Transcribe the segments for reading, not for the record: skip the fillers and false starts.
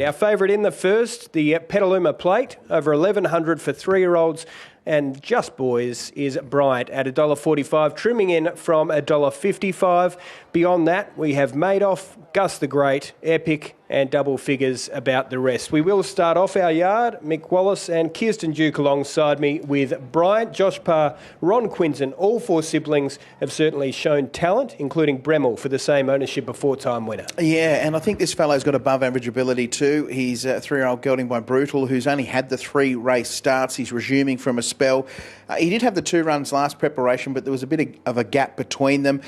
Our favourite in the first, the Petaluma Plate, over 1,100 for 3-year-olds. And Just Boys is Bryant at $1.45, trimming in from $1.55. Beyond that, we have Madoff, Gus the Great, Epic, and double figures about the rest. We will start off our yard. Mick Wallace and Kirsten Duke alongside me with Bryant, Josh Parr, Ron Quinton. All 4 siblings have certainly shown talent, including Bremmel for the same ownership, a 4-time winner. Yeah, and I think this fellow's got above average ability too. He's a 3-year-old gelding by Brutal, who's only had the 3 race starts. He's resuming from a spell. He did have the 2 runs last preparation, but there was a bit of a gap between them.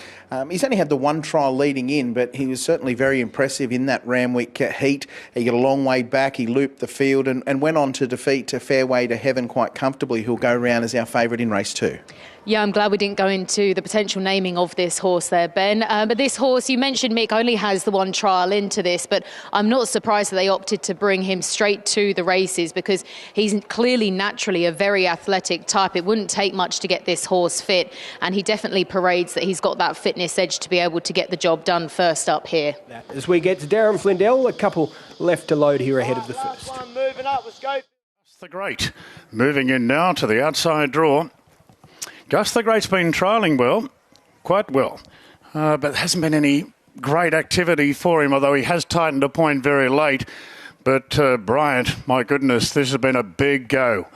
He's only had the 1 trial leading in, but he was certainly very impressive in that Randwick heat. He got a long way back. He looped the field and went on to defeat Fairway to Heaven quite comfortably, who'll go round as our favourite in race 2. Yeah, I'm glad we didn't go into the potential naming of this horse there, Ben. But this horse, you mentioned, Mick, only has the 1 trial into this, but I'm not surprised that they opted to bring him straight to the races because he's clearly naturally a very athletic type. It wouldn't take much to get this horse fit, and he definitely parades that he's got that fitness edge to be able to get the job done first up here. As we get to Darren Flindell, a couple left to load here ahead of the first. Moving up, let's go. Gus the Great moving in now to the outside draw. Gus the Great's been trialling well, quite well, but there hasn't been any great activity for him, although he has tightened a point very late. But Bryant, my goodness, this has been a big go.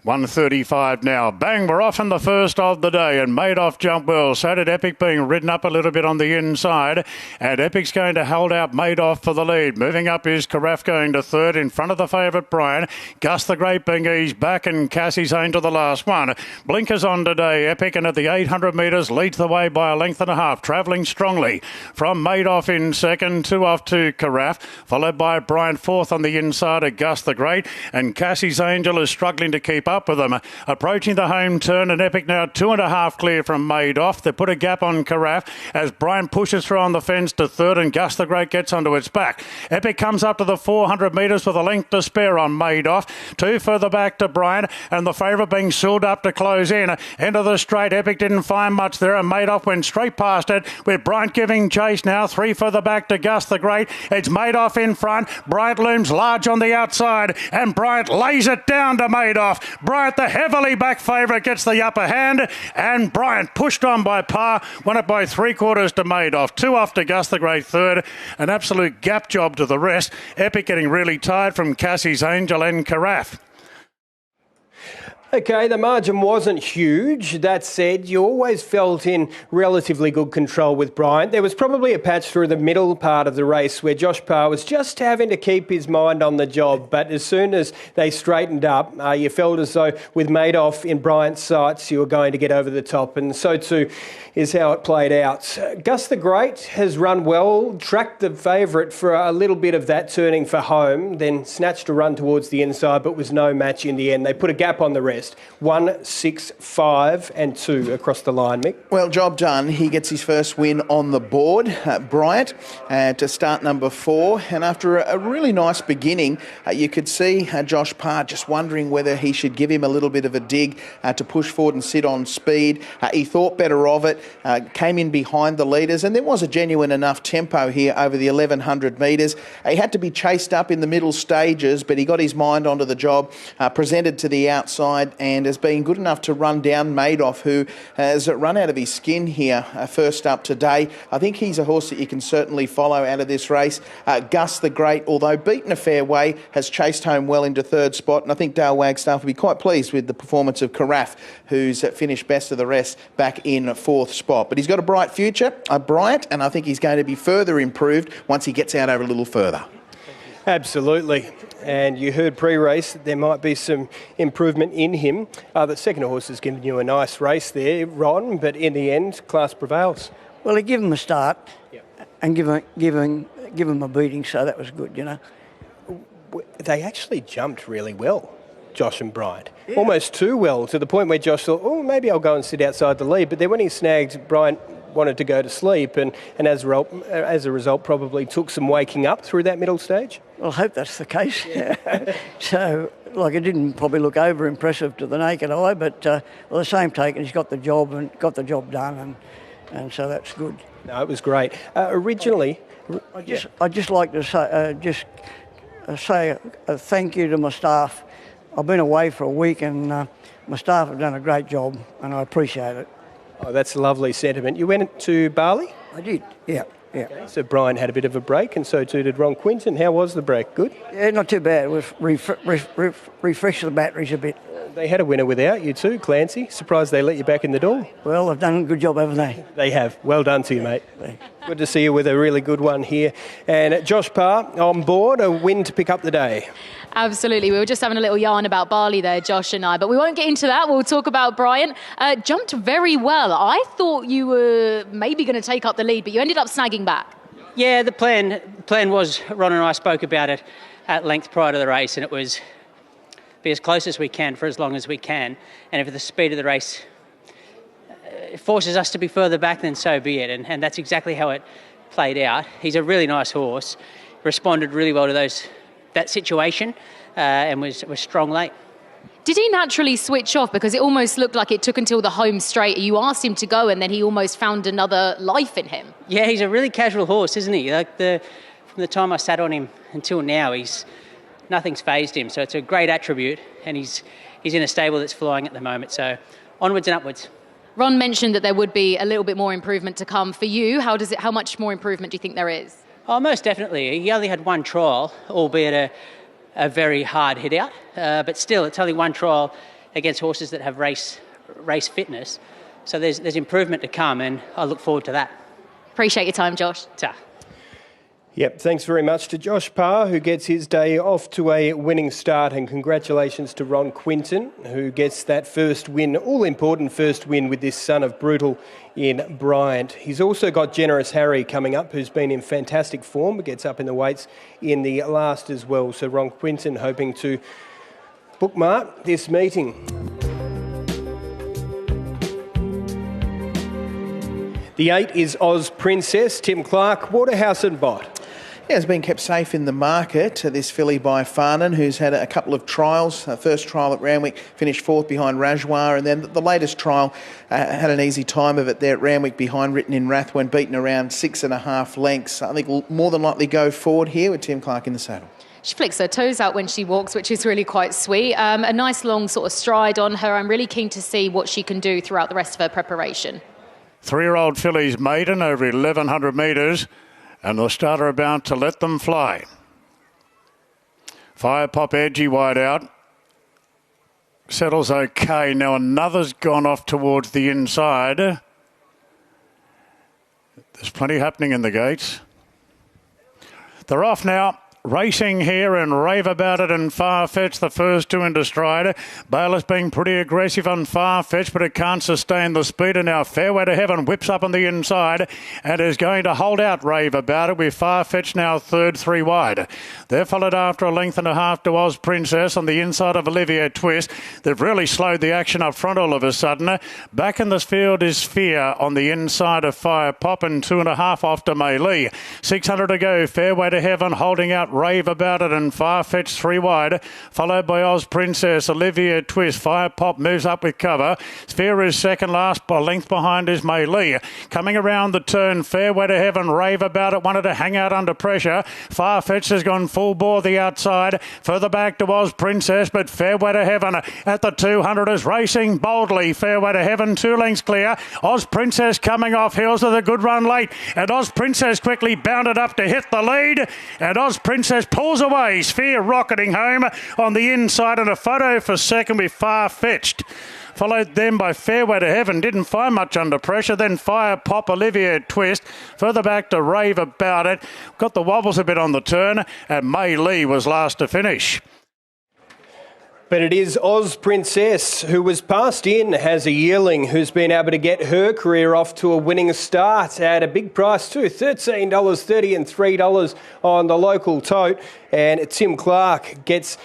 1:35 now. Bang, we're off in the first of the day, and Madoff jumped well. So did Epic, being ridden up a little bit on the inside, and Epic's going to hold out Madoff for the lead. Moving up is Carafe going to third in front of the favourite Brian. Gus the Great being eased back, and Cassie's aimed to the last one. Blinkers on today. Epic, and at the 800 metres leads the way by a length and a half, travelling strongly from Madoff in second, 2 off to Carafe, followed by Brian fourth on the inside of Gus the Great, and Cassie's Angel is struggling to keep up with them. Approaching the home turn, and Epic now 2.5 clear from Madoff. They put a gap on Carafe as Brian pushes through on the fence to third, and Gus the Great gets onto its back. Epic comes up to the 400 metres with a length to spare on Madoff. 2 further back to Brian, and the favourite being sealed up to close in. Into the straight, Epic didn't find much there, and Madoff went straight past it, with Bryant giving chase now. 3 further back to Gus the Great. It's Madoff in front. Bryant looms large on the outside, and Bryant lays it down to Madoff. Bryant, the heavily back favourite, gets the upper hand, and Bryant pushed on by Parr, won it by 3/4 to Madoff. 2 off to Gus the Great third. An absolute gap job to the rest. Epic getting really tired from Cassie's Angel and Carafe. Okay, the margin wasn't huge. That said, you always felt in relatively good control with Bryant. There was probably a patch through the middle part of the race where Josh Parr was just having to keep his mind on the job. But as soon as they straightened up, you felt as though with Madoff in Bryant's sights, you were going to get over the top. And so too is how it played out. Gus the Great has run well, tracked the favourite for a little bit of that turning for home, then snatched a run towards the inside, but was no match in the end. They put a gap on the rest. 1, 6, 5 and 2 across the line, Mick. Well, job done. He gets his first win on the board, Bryant, to start number 4. And after a really nice beginning, you could see Josh Parr just wondering whether he should give him a little bit of a dig to push forward and sit on speed. He thought better of it, came in behind the leaders, and there was a genuine enough tempo here over the 1,100 metres. He had to be chased up in the middle stages, but he got his mind onto the job, presented to the outside, and has been good enough to run down Madoff, who has run out of his skin here first up today. I think he's a horse that you can certainly follow out of this race. Gus the Great, although beaten a fair way, has chased home well into third spot, and I think Dale Wagstaff will be quite pleased with the performance of Carafe, who's finished best of the rest back in fourth spot. But he's got a bright future, Bryant, and I think he's going to be further improved once he gets out over a little further. Absolutely. And you heard pre-race that there might be some improvement in him. The second horse has given you a nice race there, Ron, but in the end, class prevails. Well, he gave him a start and give him a beating, so that was good, you know. They actually jumped really well, Josh and Bryant. Yeah. Almost too well, to the point where Josh thought, oh, maybe I'll go and sit outside the lead. But then when he snagged, Bryant wanted to go to sleep, and as a result probably took some waking up through that middle stage. Well, I hope that's the case. Yeah. So, like, it didn't probably look over impressive to the naked eye, but the same taken, he's got the job done, and so that's good. No, it was great. Originally, I'd just like to say, just say a thank you to my staff. I've been away for a week and my staff have done a great job and I appreciate it. Oh, that's a lovely sentiment. You went to Bali? I did, yeah. Okay, so Brian had a bit of a break and so too did Ron Quinton. How was the break? Good? Yeah, not too bad. It was refresh the batteries a bit. They had a winner without you too, Clancy. Surprised they let you back in the door. Well, they've done a good job, haven't they? They have. Well done to you, mate. Thanks. Good to see you with a really good one here. And Josh Parr on board, a win to pick up the day. Absolutely. We were just having a little yarn about Bali there, Josh and I, but we won't get into that. We'll talk about Brian. Jumped very well. I thought you were maybe going to take up the lead, but you ended up snagging back. Yeah, the plan was, Ron and I spoke about it at length prior to the race, and it was be as close as we can for as long as we can. And if the speed of the race forces us to be further back, then so be it. And that's exactly how it played out. He's a really nice horse, responded really well to that situation, and was strong late. Did he naturally switch off? Because it almost looked like it took until the home straight. You asked him to go and then he almost found another life in him. Yeah, he's a really casual horse, isn't he? From the time I sat on him until now, nothing's phased him. So it's a great attribute, and he's in a stable that's flying at the moment. So onwards and upwards. Ron mentioned that there would be a little bit more improvement to come for you. How much more improvement do you think there is? Oh, most definitely. He only had one trial, albeit a very hard hit out. But still, it's only one trial against horses that have race fitness. So there's improvement to come, and I look forward to that. Appreciate your time, Josh. Ta. Yep, thanks very much to Josh Parr, who gets his day off to a winning start, and congratulations to Ron Quinton, who gets that first win, all-important first win with this son of Brutal in Bryant. He's also got Generous Harry coming up, who's been in fantastic form, but gets up in the weights in the last as well. So Ron Quinton hoping to bookmark this meeting. The 8 is Oz Princess, Tim Clark, Waterhouse and Bott. Yeah, has been kept safe in the market, this filly by Farnan, who's had a couple of trials. First trial at Randwick, finished fourth behind Rajwar, and then the latest trial had an easy time of it there at Randwick behind Written in Wrath when beaten around 6.5 lengths. I think will more than likely go forward here with Tim Clark in the saddle. She flicks her toes out when she walks, which is really quite sweet. A nice long sort of stride on her. I'm really keen to see what she can do throughout the rest of her preparation. 3-year-old filly's maiden over 1,100 metres, and the starter about to let them fly. Fire Pop edgy wide out. Settles okay. Now another's gone off towards the inside. There's plenty happening in the gates. They're off now. Racing here and Rave About It and Far-Fetched, the first two into stride. Bayless being pretty aggressive on Far-Fetched, but it can't sustain the speed. And now Fairway to Heaven whips up on the inside and is going to hold out Rave About It with Far-Fetched now third, 3 wide. They're followed after a length and a half to Oz Princess on the inside of Olivia Twist. They've really slowed the action up front all of a sudden. Back in this field is Fear on the inside of Fire Pop and 2.5 off to Mei Lee. 600 to go. Fairway to Heaven holding out Rave About It and Far-Fetched 3 wide, followed by Oz Princess. Olivia Twist. Fire Pop moves up with cover. Sphere is second last, by length behind is Mei Lee. Coming around the turn, Fairway to Heaven, Rave About It wanted to hang out under pressure. Far-Fetched has gone full bore the outside. Further back to Oz Princess, but Fairway to Heaven at the 200 is racing boldly. Fairway to Heaven 2 lengths clear. Oz Princess coming off heels with a good run late, and Oz Princess quickly bounded up to hit the lead, and Oz Princess pulls away. Sphere rocketing home on the inside, and a photo for second with Far-Fetched. Followed then by Fairway to Heaven. Didn't find much under pressure. Then Fire Pop, Olivia Twist. Further back to Rave About It. Got the wobbles a bit on the turn, and Mei Lee was last to finish. But it is Oz Princess, who was passed in, has a yearling who's been able to get her career off to a winning start at a big price too, $13.30 and $3 on the local tote. And Tim Clark gets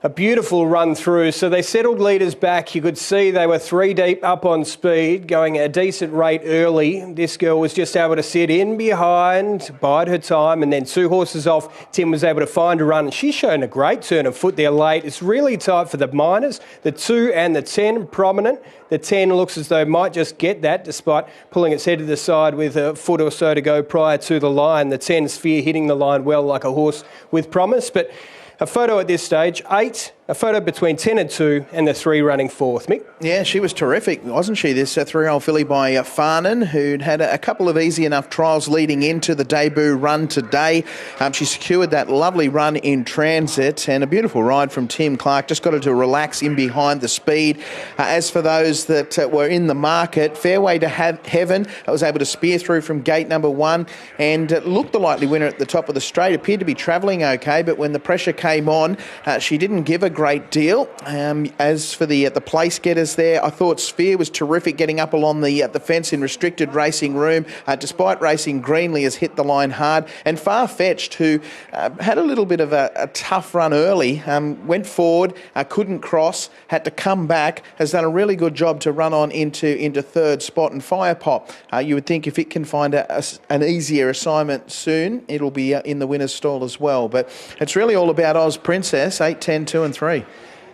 a beautiful run through. So they settled leaders back. You could see they were 3 deep up on speed, going at a decent rate early. This girl was just able to sit in behind, bide her time, and then 2 horses off, Tim was able to find a run. And she's shown a great turn of foot there late. It's really tight for the minors. The 2 and the 10 prominent. The 10 looks as though it might just get that, despite pulling its head to the side with a foot or so to go prior to the line. The 10 Sphere hitting the line well like a horse with promise. But A photo at this stage, 8, a photo between 10 and 2, and the 3 running fourth. Mick? Yeah, she was terrific, wasn't she? This 3-year-old filly by Farnan, who'd had a couple of easy enough trials leading into the debut run today. She secured that lovely run in transit and a beautiful ride from Tim Clark. Just got her to relax in behind the speed. As for those that were in the market, Fairway to Heaven was able to spear through from gate number 1 and looked the likely winner at the top of the straight. Appeared to be travelling okay, but when the pressure came on, she didn't give a great deal. As for the place getters there, I thought Sphere was terrific getting up along the fence in restricted racing room, despite racing greenly, has hit the line hard. And Far Fetched, who had a little bit of a tough run early, went forward, couldn't cross, had to come back, has done a really good job to run on into third spot. And Fire Pop, you would think if it can find an easier assignment soon, it'll be in the winner's stall as well. But it's really all about Oz Princess, 8, 10, 2 and 3.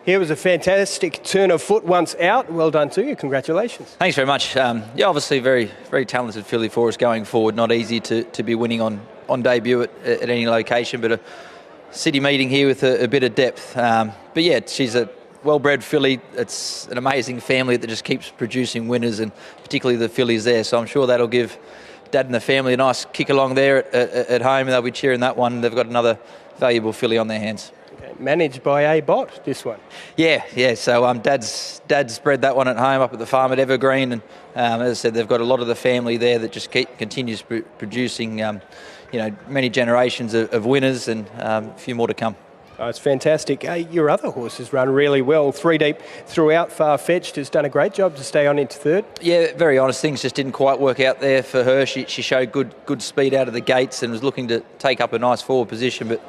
It was a fantastic turn of foot once out. Well done to you. Congratulations. Thanks very much. Obviously very, very talented filly for us going forward. Not easy to be winning on debut at any location, but a city meeting here with a bit of depth. But yeah, she's a well-bred filly. It's an amazing family that just keeps producing winners, and particularly the fillies there. So I'm sure that'll give Dad and the family a nice kick along there at home, and they'll be cheering that one. They've got another valuable filly on their hands. Managed by a bot, this one. Yeah. So Dad's bred that one at home up at the farm at Evergreen, and as I said, they've got a lot of the family there that just continues producing, many generations of winners, and a few more to come. Oh, it's fantastic. Your other horses run really well. 3 deep throughout. Far Fetched has done a great job to stay on into third. Yeah, very honest. Things just didn't quite work out there for her. She showed good speed out of the gates and was looking to take up a nice forward position, but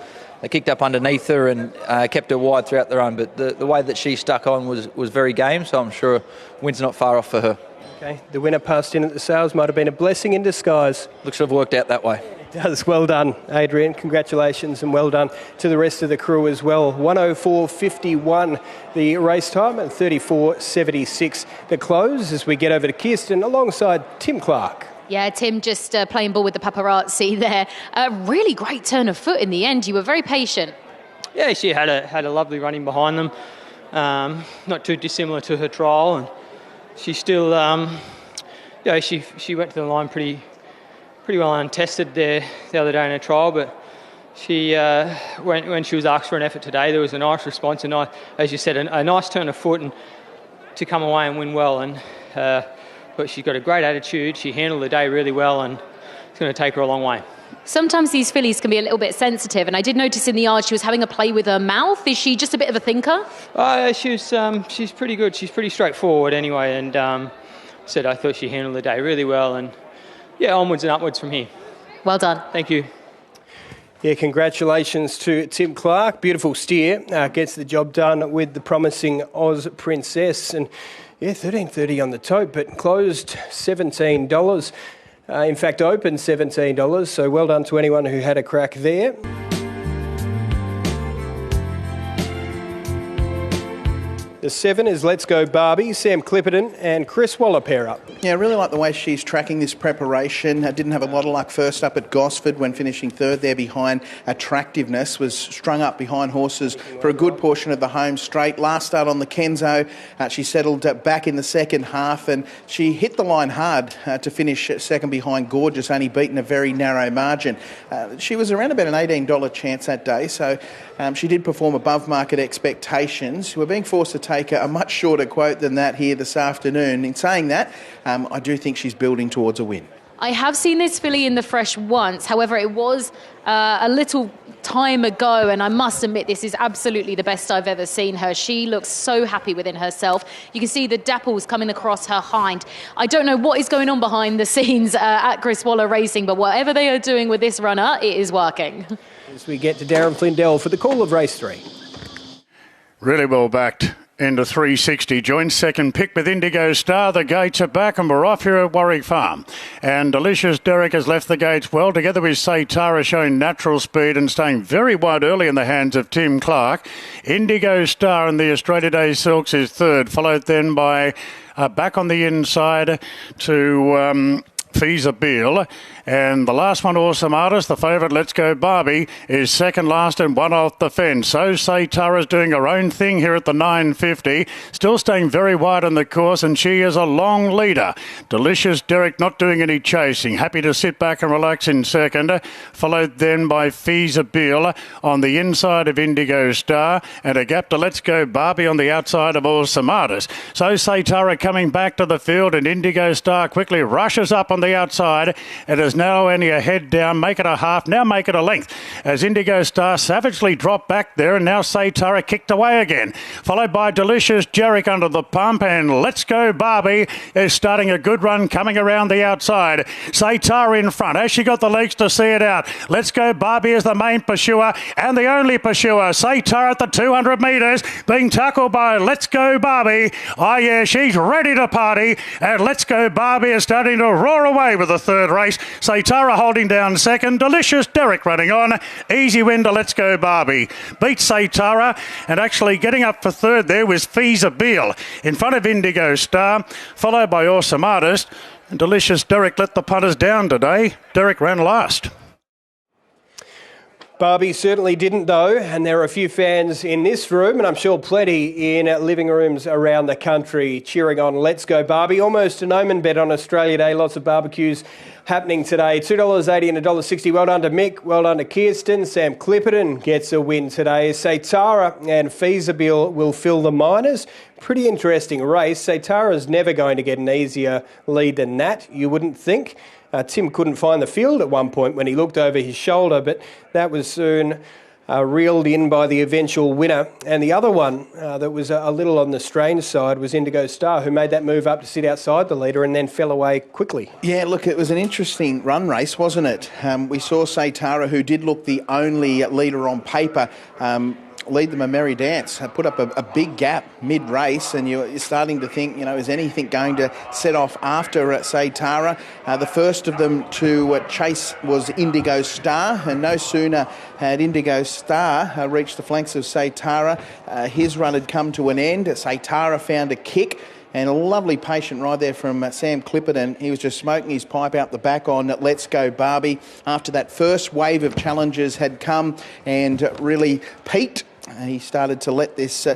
they kicked up underneath her and kept her wide throughout the run. But the way that she stuck on was very game, so I'm sure win's not far off for her. Okay, the winner passed in at the sales might have been a blessing in disguise. Looks to have worked out that way. It does. Well done, Adrian. Congratulations, and well done to the rest of the crew as well. 104.51 the race time and 34.76 the close as we get over to Kirsten alongside Tim Clark. Yeah, Tim just playing ball with the paparazzi there. A really great turn of foot in the end. You were very patient. Yeah, she had a lovely running behind them. Not too dissimilar to her trial, and she still, she went to the line pretty well untested there the other day in her trial. But she, when she was asked for an effort today, there was a nice response, and as you said, a nice turn of foot and to come away and win well. And but she's got a great attitude. She handled the day really well, and it's going to take her a long way. Sometimes these fillies can be a little bit sensitive, and I did notice in the yard she was having a play with her mouth. Is she just a bit of a thinker? She's pretty good. She's pretty straightforward anyway, and I thought she handled the day really well, and yeah, onwards and upwards from here. Well done. Thank you. Yeah, congratulations to Tim Clark. Beautiful steer. Gets the job done with the promising Oz Princess. And yeah, $13.30 on the tote, but closed $17. In fact, opened $17. So well done to anyone who had a crack there. The 7 is Let's Go Barbie, Sam Clipperton and Chris Waller pair up. Yeah, I really like the way she's tracking this preparation. Didn't have a lot of luck first up at Gosford when finishing third there behind Attractiveness. Was strung up behind horses for a good portion of the home straight. Last start on the Kenzo, she settled back in the second half and she hit the line hard to finish second behind Gorgeous, only beaten a very narrow margin. She was around about an $18 chance that day, so she did perform above market expectations. We're being forced to take a much shorter quote than that here this afternoon. In saying that, I do think she's building towards a win. I have seen this filly in the fresh once. However, it was a little time ago, and I must admit this is absolutely the best I've ever seen her. She looks so happy within herself. You can see the dapples coming across her hind. I don't know what is going on behind the scenes at Chris Waller Racing, but whatever they are doing with this runner, it is working. As we get to Darren Flindell for the call of race 3. Really well backed into 360. Joint second pick with Indigo Star. The gates are back and we're off here at Warwick Farm. And Delicious Derek has left the gates well, together with Saytara showing natural speed and staying very wide early in the hands of Tim Clark. Indigo Star and the Australia Day Silks is third, followed then by back on the inside to Feasible, And the last one, Awesome Artist, the favourite, Let's Go Barbie, is second last and one off the fence. So Say Tara's doing her own thing here at the 950, still staying very wide on the course, and she is a long leader. Delicious Derek not doing any chasing, happy to sit back and relax in second, followed then by Feasible on the inside of Indigo Star, and a gap to Let's Go Barbie on the outside of Awesome Artist. So Say Tara coming back to the field, and Indigo Star quickly rushes up on the outside. It is now only a head down, make it a half, now make it a length, as Indigo Star savagely dropped back there, and now Say Tara kicked away again, followed by Delicious Derek under the pump, and Let's Go Barbie is starting a good run coming around the outside. Say Tara in front. Has she got the legs to see it out? Let's Go Barbie is the main pursuer and the only pursuer. Say Tara at the 200 metres being tackled by Let's Go Barbie. Oh yeah, she's ready to party, and Let's Go Barbie is starting to roar away with the third race. Say Tara holding down second. Delicious Derek running on. Easy win to Let's Go Barbie. Beat Say Tara, and actually getting up for third there was Feasible in front of Indigo Star, followed by Awesome Artist. And Delicious Derek let the punters down today. Derek ran last. Barbie certainly didn't though, and there are a few fans in this room, and I'm sure plenty in living rooms around the country cheering on Let's Go Barbie. Almost an omen bet on Australia Day. Lots of barbecues happening today. $2.80 and $1.60. Well done to Mick. Well done to Kirsten. Sam Clipperton gets a win today. Say Tara and Feasible will fill the minors. Pretty interesting race. Say Tara's never going to get an easier lead than that, you wouldn't think. Tim couldn't find the field at one point when he looked over his shoulder, but that was soon reeled in by the eventual winner. And the other one that was a little on the strange side was Indigo Star, who made that move up to sit outside the leader and then fell away quickly. Yeah, look, it was an interesting run race, wasn't it? We saw Say Tara, who did look the only leader on paper, lead them a merry dance, put up a big gap mid-race, and you're starting to think, is anything going to set off after Say Tara? The first of them to chase was Indigo Star, and no sooner had Indigo Star reached the flanks of Say Tara, his run had come to an end. Say Tara found a kick, and a lovely patient ride there from Sam Clipperton. He was just smoking his pipe out the back on Let's Go Barbie after that first wave of challenges had come and really peaked. He started to let this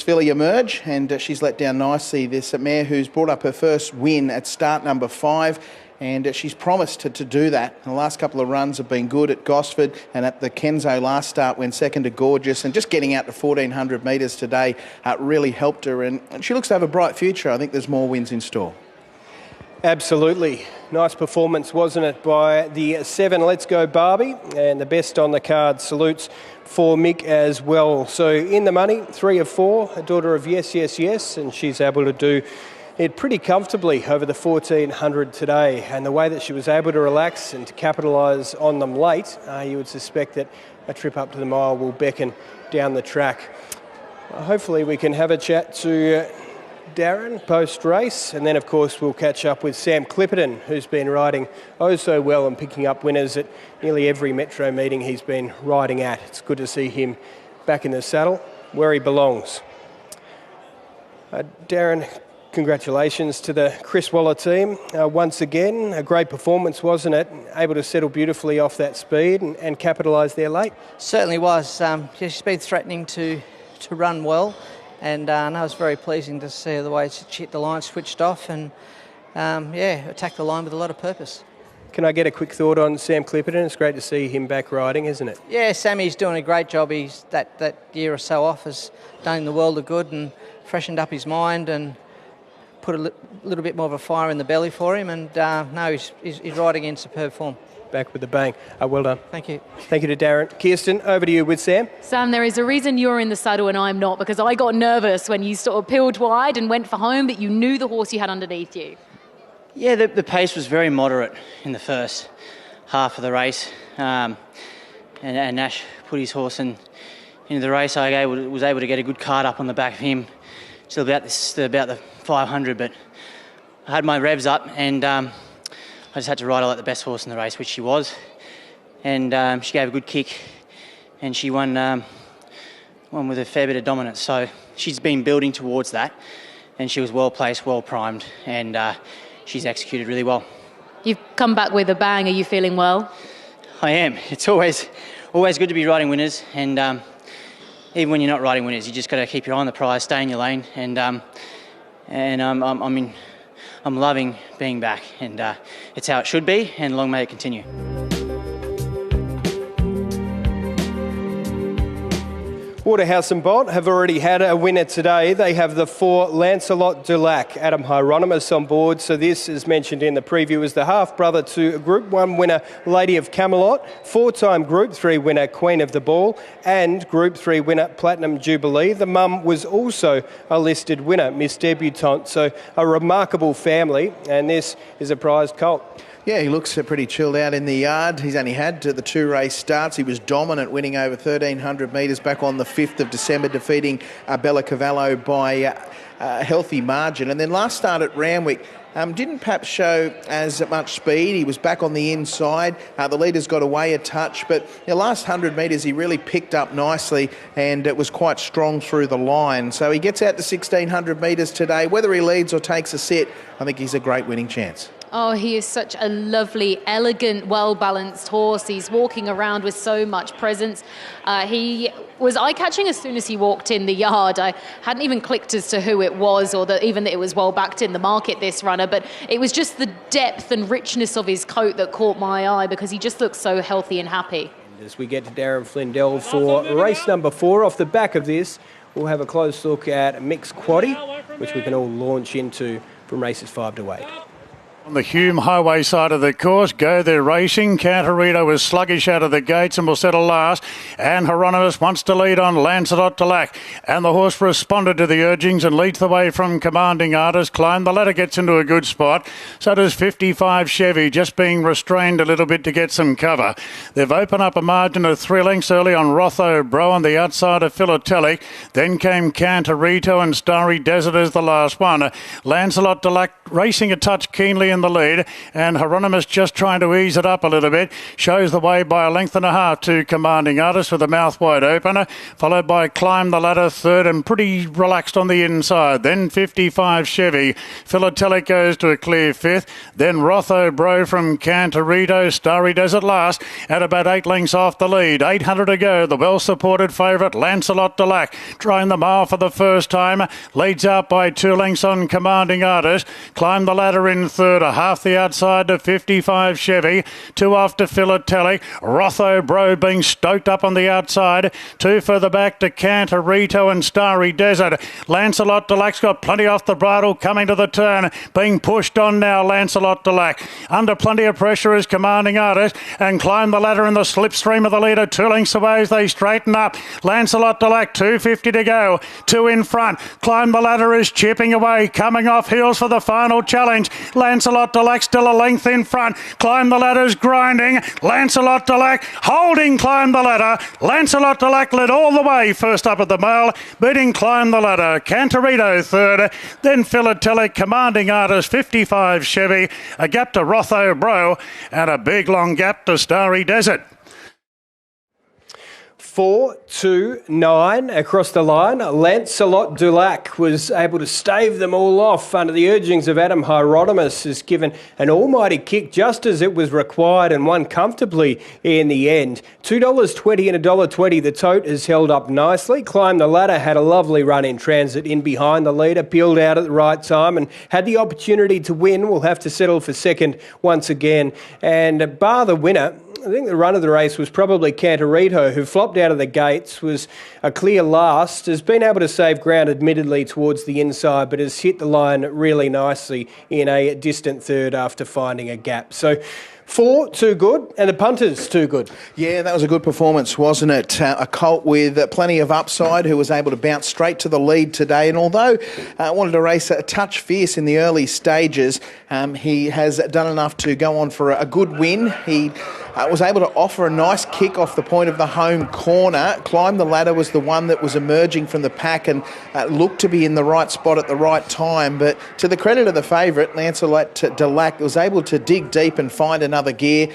filly emerge, and she's let down nicely. This mare who's brought up her first win at start number 5, and she's promised to do that. And the last couple of runs have been good at Gosford and at the Kenzo last start, went second to Gorgeous, and just getting out to 1,400 metres today really helped her, and she looks to have a bright future. I think there's more wins in store. Absolutely. Nice performance, wasn't it, by the 7 Let's Go Barbie, and the best on the card salutes for Mick as well. So in the money, 3 of 4, a daughter of Yes, Yes, Yes, and she's able to do it pretty comfortably over the 1,400 today. And the way that she was able to relax and to capitalise on them late, you would suspect that a trip up to the mile will beckon down the track. Hopefully we can have a chat to Darren post-race, and then of course we'll catch up with Sam Clipperton, who's been riding oh so well and picking up winners at nearly every Metro meeting he's been riding at. It's good to see him back in the saddle where he belongs. Darren, congratulations to the Chris Waller team. Once again, a great performance, wasn't it? Able to settle beautifully off that speed and capitalise there late. Certainly was. She's been threatening to run well. And it was very pleasing to see the way she hit the line, switched off, and attacked the line with a lot of purpose. Can I get a quick thought on Sam Clipperton? It's great to see him back riding, isn't it? Yeah, Sammy's doing a great job. He's that year or so off has done the world of good and freshened up his mind and put a little bit more of a fire in the belly for him. And he's riding in superb form. Back with the bang. Well done. Thank you. Thank you to Darren. Kirsten, over to you with Sam. Sam, there is a reason you're in the saddle and I'm not, because I got nervous when you sort of peeled wide and went for home, but you knew the horse you had underneath you. Yeah, the pace was very moderate in the first half of the race. And Nash put his horse into the race. I was able to get a good card up on the back of him till about the 500, but I had my revs up and I just had to ride her like the best horse in the race, which she was. And she gave a good kick and she won with a fair bit of dominance. So she's been building towards that, and she was well placed, well primed, and she's executed really well. You've come back with a bang. Are you feeling well? I am. It's always good to be riding winners, and even when you're not riding winners, you just got to keep your eye on the prize, stay in your lane, and I'm loving being back, and it's how it should be, and long may it continue. Waterhouse and Bott have already had a winner today. They have the 4 Lancelot Dulac, Adam Hieronymus on board. So this, as mentioned in the preview, is the half-brother to Group 1 winner Lady of Camelot, 4-time Group 3 winner Queen of the Ball, and Group 3 winner Platinum Jubilee. The mum was also a listed winner, Miss Debutante. So a remarkable family, and this is a prized colt. Yeah, he looks pretty chilled out in the yard. He's only had the 2 race starts. He was dominant, winning over 1,300 metres back on the 5th of December, defeating Bella Cavallo by a healthy margin. And then last start at Randwick, didn't perhaps show as much speed. He was back on the inside. The leaders got away a touch, but the last 100 metres he really picked up nicely, and it was quite strong through the line. So he gets out to 1,600 metres today. Whether he leads or takes a sit, I think he's a great winning chance. Oh, he is such a lovely, elegant, well-balanced horse. He's walking around with so much presence. He was eye-catching as soon as he walked in the yard. I hadn't even clicked as to who it was, or even that it was well-backed in the market, this runner, but it was just the depth and richness of his coat that caught my eye, because he just looks so healthy and happy. As we get to Darren Flindell for race number 4, off the back of this, we'll have a close look at Mixed Quaddie, which we can all launch into from races 5 to 8. On the Hume Highway side of the course, Go There Racing. Cantarito was sluggish out of the gates and will settle last. And Hieronymus wants to lead on Lancelot Dulac. And the horse responded to the urgings and leads the way from Commanding Artist. Climb the ladder, gets into a good spot. So does 55 Chevy, just being restrained a little bit to get some cover. They've opened up a margin of 3 lengths early on Rotho Bro on the outside of Philatelic. Then came Cantarito and Starry Desert as the last one. Lancelot Dulac racing a touch keenly in the lead, and Hieronymus just trying to ease it up a little bit. Shows the way by 1.5 lengths to Commanding Artist with the mouth wide open, followed by Climb the Ladder third and pretty relaxed on the inside. Then 55 Chevy. Philatelic goes to a clear 5th. Then Rotho Bro from Cantarito. Starry Desert last at about 8 lengths off the lead. 800 to go. The well-supported favourite Lancelot Dulac trying the mile for the first time. Leads out by 2 lengths on Commanding Artist. Climb the Ladder in third. Half the outside to 55 Chevy. 2 off to Philatelic. Rotho Bro being stoked up on the outside. 2 further back to Cantarito and Starry Desert. Lancelot Dulac's got plenty off the bridle coming to the turn. Being pushed on now, Lancelot Dulac. Under plenty of pressure is Commanding Artist, and Climb the Ladder in the slipstream of the leader. 2 lengths away as they straighten up. Lancelot Dulac, 2.50 to go. 2 in front. Climb the Ladder is chipping away, coming off heels for the final challenge. Lancelot Dulac still a length in front. Climb the Ladder's grinding. Lancelot Dulac holding Climb the Ladder. Lancelot Dulac led all the way first up at the mile, beating Climb the Ladder. Cantarito third, then Philatelic, Commanding Artist, 55 Chevy, a gap to Rotho Bro, and a big long gap to Starry Desert. 4, 2, 9 across the line. Lancelot Dulac was able to stave them all off under the urgings of Adam Hieronymus, has given an almighty kick just as it was required and won comfortably in the end. $2.20 and $1.20. The tote has held up nicely. Climb the Ladder had a lovely run in transit in behind the leader, peeled out at the right time and had the opportunity to win. We'll have to settle for second once again. And bar the winner, I think the run of the race was probably Cantarito, who flopped out of the gates, was a clear last, has been able to save ground admittedly towards the inside, but has hit the line really nicely in a distant third after finding a gap. So 4, too good, and the punters, too good. Yeah, that was a good performance, wasn't it? A colt with plenty of upside who was able to bounce straight to the lead today. And although wanted to race a touch fierce in the early stages, he has done enough to go on for a good win. He was able to offer a nice kick off the point of the home corner. Climb the Ladder was the one that was emerging from the pack and looked to be in the right spot at the right time. But to the credit of the favourite, Lancelot Dulac was able to dig deep and find enough another gear.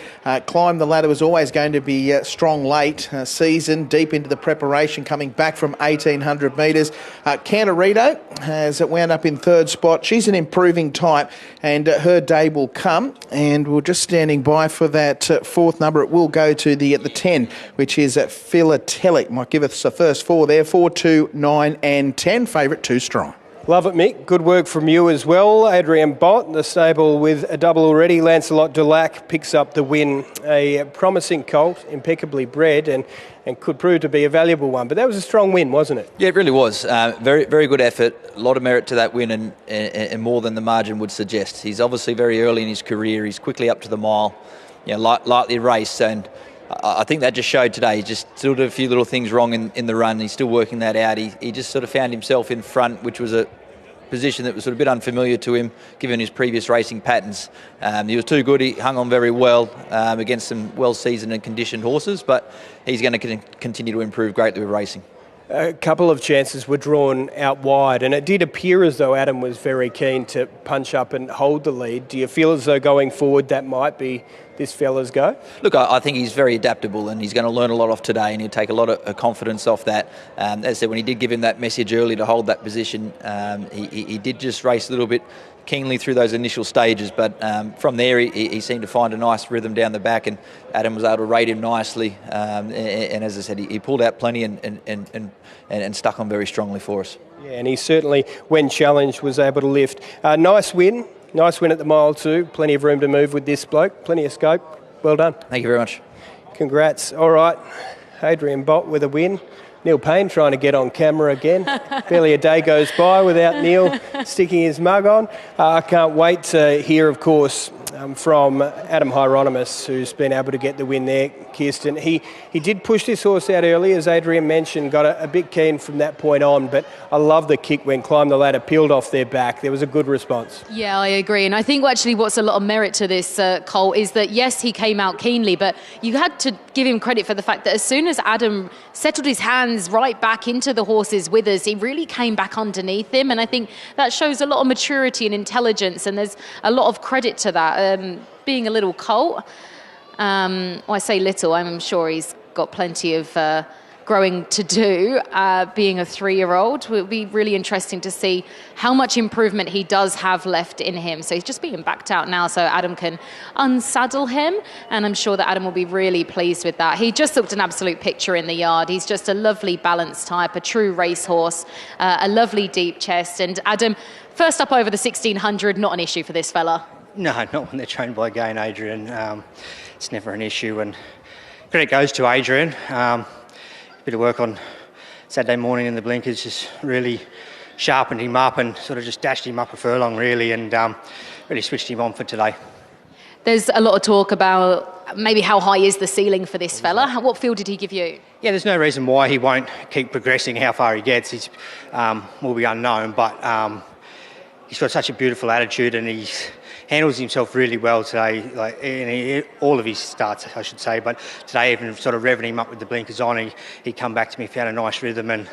Climb the Ladder was always going to be strong late season, deep into the preparation, coming back from 1,800 metres. Cantorito has wound up in third spot. She's an improving type, and her day will come. And we're just standing by for that fourth number. It will go to the 10, which is Philatelic. Might give us the first four there, 4, 2, 9 and 10. Favourite 2 strong. Love it, Mick. Good work from you as well. Adrian Bott, the stable with a double already. Lancelot Dulac picks up the win. A promising colt, impeccably bred, and could prove to be a valuable one. But that was a strong win, wasn't it? Yeah, it really was. Very, very good effort. A lot of merit to that win, and more than the margin would suggest. He's obviously very early in his career. He's quickly up to the mile, lightly raced, and I think that just showed today. He just still did a few little things wrong in the run. He's still working that out. He just sort of found himself in front, which was a position that was sort of a bit unfamiliar to him, given his previous racing patterns. He was too good. He hung on very well against some well-seasoned and conditioned horses, but he's going to continue to improve greatly with racing. A couple of chances were drawn out wide, and it did appear as though Adam was very keen to punch up and hold the lead. Do you feel as though going forward that might be this fella's go? Look, I think he's very adaptable, and he's going to learn a lot off today, and he'll take a lot of confidence off that. As I said, when he did give him that message early to hold that position, he did just race a little bit keenly through those initial stages, but from there he seemed to find a nice rhythm down the back, and Adam was able to rate him nicely, and as I said, he pulled out plenty and stuck on very strongly for us. Yeah, and he certainly, when challenged, was able to lift. Nice win at the mile too. Plenty of room to move with this bloke, plenty of scope. Well done. Thank you very much. Congrats. All right, Adrian Bott with a win. Neil Payne trying to get on camera again. Barely a day goes by without Neil sticking his mug on. I can't wait to hear, of course, from Adam Hieronymus, who's been able to get the win there, Kirsten. He did push this horse out early, as Adrian mentioned, got a bit keen from that point on, but I love the kick when Climb the Ladder peeled off their back. There was a good response. Yeah, I agree. And I think actually what's a lot of merit to this, Cole, is that, yes, he came out keenly, but you had to give him credit for the fact that as soon as Adam settled his hands right back into the horse's withers, he really came back underneath him. And I think that shows a lot of maturity and intelligence, and there's a lot of credit to that. Being a little colt, I say little, I'm sure he's got plenty of growing to do. Being a 3-year-old, it will be really interesting to see how much improvement he does have left in him. So he's just being backed out now so Adam can unsaddle him, and I'm sure that Adam will be really pleased with that. He just looked an absolute picture in the yard. He's just a lovely balanced type, a true racehorse, a lovely deep chest. And Adam, first up over the 1,600, not an issue for this fella. No, not when they're trained by Gain, Adrian. It's never an issue, and credit goes to Adrian. A bit of work on Saturday morning in the blinkers just really sharpened him up and sort of just dashed him up a furlong, really, and really switched him on for today. There's a lot of talk about maybe how high is the ceiling for this fella. What feel did he give you? Yeah, there's no reason why he won't keep progressing. How far he gets will be unknown, but he's got such a beautiful attitude, and he handles himself really well today, all of his starts, I should say, but today even sort of revving him up with the blinkers on, he come back to me, found a nice rhythm, and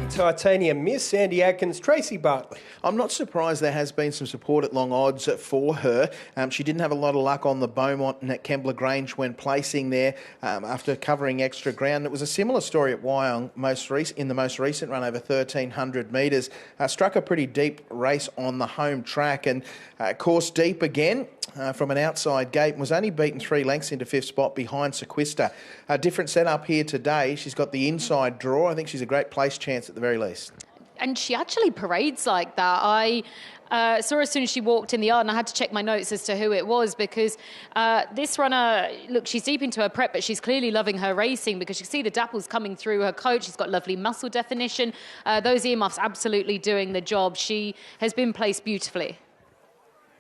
Titanium Miss, Andy Atkins, Tracy Bartley. I'm not surprised there has been some support at long odds for her. She didn't have a lot of luck on the Beaumont and at Kembla Grange when placing there after covering extra ground. It was a similar story at Wyong in the most recent run over 1,300 metres. Struck a pretty deep race on the home track and coursed deep again. From an outside gate, was only beaten 3 lengths into 5th spot behind Sequista. A different setup here today. She's got the inside draw. I think she's a great place chance at the very least. And she actually parades like that. I saw her as soon as she walked in the yard, and I had to check my notes as to who it was, because this runner, look, she's deep into her prep, but she's clearly loving her racing, because you see the dapples coming through her coat. She's got lovely muscle definition. Those earmuffs absolutely doing the job. She has been placed beautifully.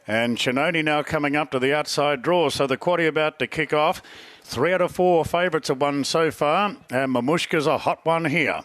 And Chinoni now coming up to the outside draw. So the quaddie about to kick off. 3 out of 4 favourites have won so far. And Mamushka's a hot one here.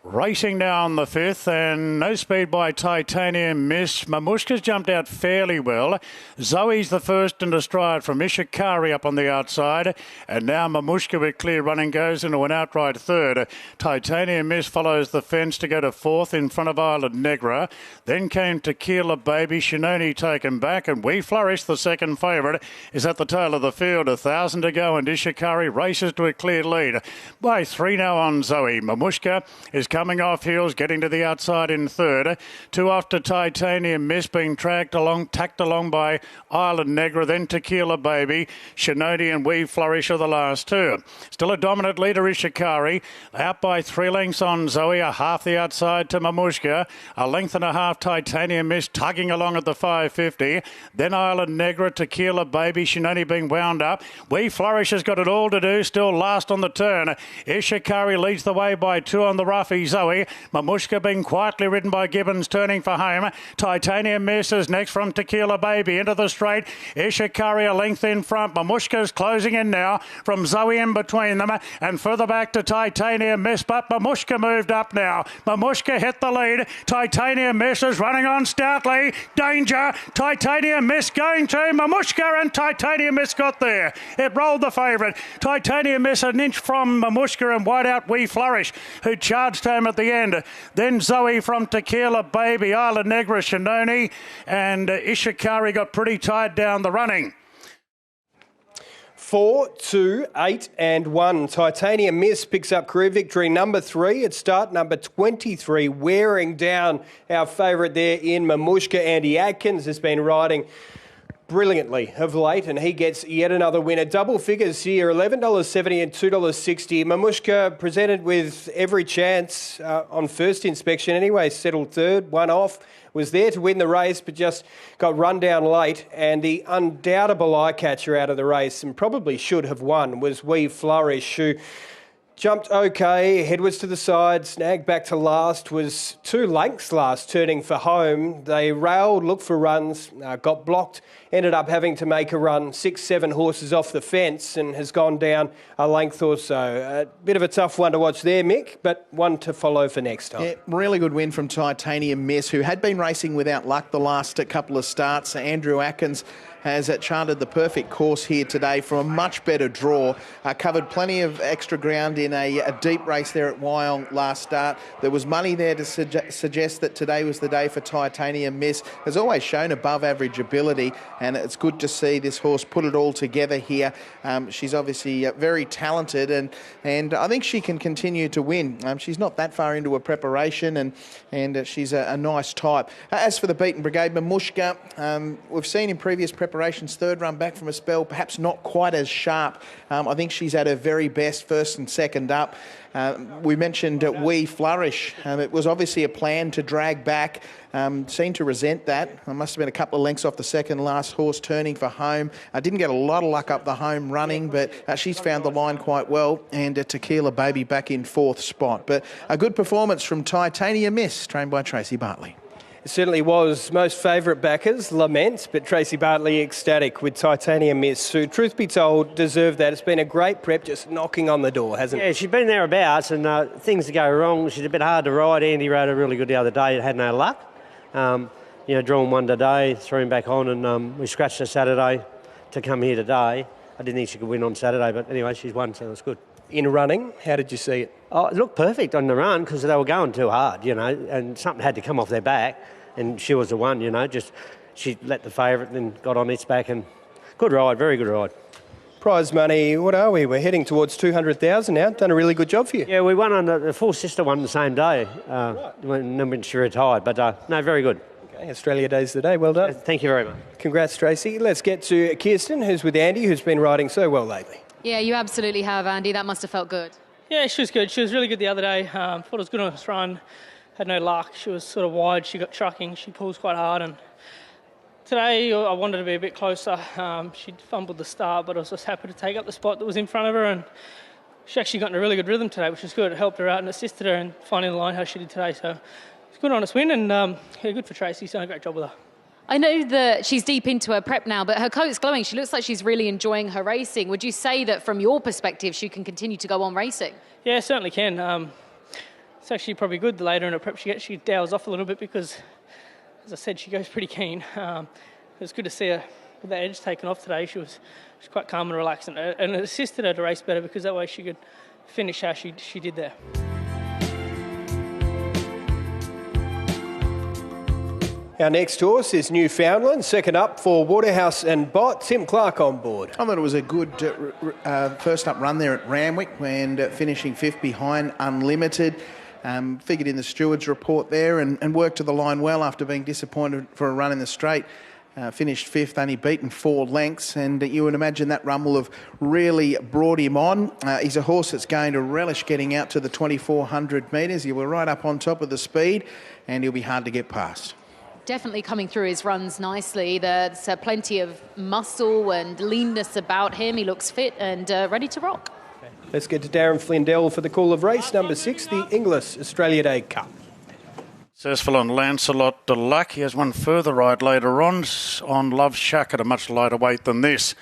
Racing down the fifth, and no speed by Titanium Miss. Mamushka's jumped out fairly well. Zoe's the first into stride from Ishikari up on the outside, and now Mamushka with clear running goes into an outright third. Titanium Miss follows the fence to go to fourth in front of Hyland Negra. Then came Tequila Baby, Shinoni taken back, and We Flourish, the second favourite, is at the tail of the field. 1,000 to go, and Ishikari races to a clear lead. By 3 now on Zoe. Mamushka is coming off heels, getting to the outside in third. 2 off to Titanium Miss, being tacked along by Hyland Negra, then Tequila Baby. Shinoni and We Flourish are the last two. Still a dominant leader, Ishikari. Out by 3 lengths on Zoe, a half the outside to Mamushka. A length and a half Titanium Miss, tugging along at the 550. Then Hyland Negra, Tequila Baby, Shinoni being wound up. We Flourish has got it all to do, still last on the turn. Ishikari leads the way by 2 on the roughy Zoe. Mamushka being quietly ridden by Gibbons, turning for home. Titanium Miss is next from Tequila Baby into the straight. Ishikari a length in front. Mamushka's closing in now from Zoe in between them, and further back to Titanium Miss, but Mamushka moved up now. Mamushka hit the lead. Titanium Miss is running on stoutly. Danger. Titanium Miss going to Mamushka, and Titanium Miss got there. It rolled the favourite. Titanium Miss an inch from Mamushka, and wide out We Flourish, who charged home at the end. Then Zoe from Tequila Baby, Hyland Negra, Shinoni, and Ishikari got pretty tied down the running. 4, 2, 8 and 1. Titanium Miss picks up career victory number 3 at start number 23, wearing down our favourite there in Mamushka. Andy Atkins has been riding brilliantly of late, and he gets yet another winner. Double figures here, $11.70 and $2.60. Mamushka presented with every chance on first inspection anyway, settled third, one off, was there to win the race, but just got run down late. And the undoubtable eye catcher out of the race, and probably should have won, was We Flourish, who jumped okay, head was to the side, snagged back to last, was 2 lengths last, turning for home. They railed, looked for runs, got blocked, ended up having to make a run 6, 7 horses off the fence, and has gone down a length or so. A bit of a tough one to watch there, Mick, but one to follow for next time. Yeah, really good win from Titanium Miss, who had been racing without luck the last couple of starts. Andrew Atkins has charted the perfect course here today from a much better draw. Covered plenty of extra ground in a deep race there at Wyong last start. There was money there to suggest that today was the day for Titanium Miss. Has always shown above average ability, and it's good to see this horse put it all together here. She's obviously very talented, and I think she can continue to win. She's not that far into her preparation, and she's a nice type. As for the beaten brigade, Mamushka, we've seen in previous preparations, third run back from a spell, perhaps not quite as sharp. I think she's at her very best, first and second up. We mentioned We Flourish. It was obviously a plan to drag back. Seemed to resent that. I must have been a couple of lengths off the second last horse, turning for home. I didn't get a lot of luck up the home running, but she's found the line quite well. And Tequila Baby back in 4th spot. But a good performance from Titanium Miss, trained by Tracy Bartley. It certainly was. Most favourite backers lament, but Tracy Bartley ecstatic with Titanium Miss, who, truth be told, deserved that. It's been a great prep, just knocking on the door, hasn't it? Yeah, she's been thereabouts, and things go wrong. She's a bit hard to ride. Andy rode her really good the other day. It had no luck. Drawn one today, threw him back on, and we scratched her Saturday to come here today. I didn't think she could win on Saturday, but anyway, she's won, so that's good. In running, how did you see it? Oh, it looked perfect on the run because they were going too hard, and something had to come off their back. And she was the one, she let the favourite and then got on its back, and good ride, very good ride. Prize money, what are we? We're heading towards 200,000 now. Done a really good job for you. Yeah, we won on the full sister one the same day, when she retired, but no, very good. Okay, Australia Day's the day, well done. Thank you very much. Congrats, Tracy. Let's get to Kirsten, who's with Andy, who's been riding so well lately. Yeah, you absolutely have, Andy. That must have felt good. Yeah, she was good. She was really good the other day. Thought it was good on this run. Had no luck. She was sort of wide. She got trucking. She pulls quite hard. And today I wanted to be a bit closer. She fumbled the start, but I was just happy to take up the spot that was in front of her. And she actually got in a really good rhythm today, which was good. It helped her out and assisted her in finding the line how she did today. So it's a good honest win, and good for Tracy. She's done a great job with her. I know that she's deep into her prep now, but her coat's glowing. She looks like she's really enjoying her racing. Would you say that from your perspective she can continue to go on racing? Yeah, certainly can. it's actually probably good the later in her prep she dowels off a little bit because, as I said, she goes pretty keen. It was good to see her with that edge taken off today. She was quite calm and relaxed, and it assisted her to race better because that way she could finish how she did there. Our next horse is Newfoundland, second up for Waterhouse and Bott. Tim Clark on board. I thought it was a good first up run there at Randwick and finishing fifth behind Unlimited. Figured in the steward's report there and worked to the line well after being disappointed for a run in the straight. Finished fifth, only beaten 4 lengths, and you would imagine that run will have really brought him on. He's a horse that's going to relish getting out to the 2,400 metres. He will right up on top of the speed, and he'll be hard to get past. Definitely coming through his runs nicely. There's plenty of muscle and leanness about him. He looks fit and ready to rock. Let's get to Darren Flindell for the call of race number 6, the Inglis Australia Day Cup. Successful on Lancelot de Luck. He has one further ride later on Love Shack at a much lighter weight than this.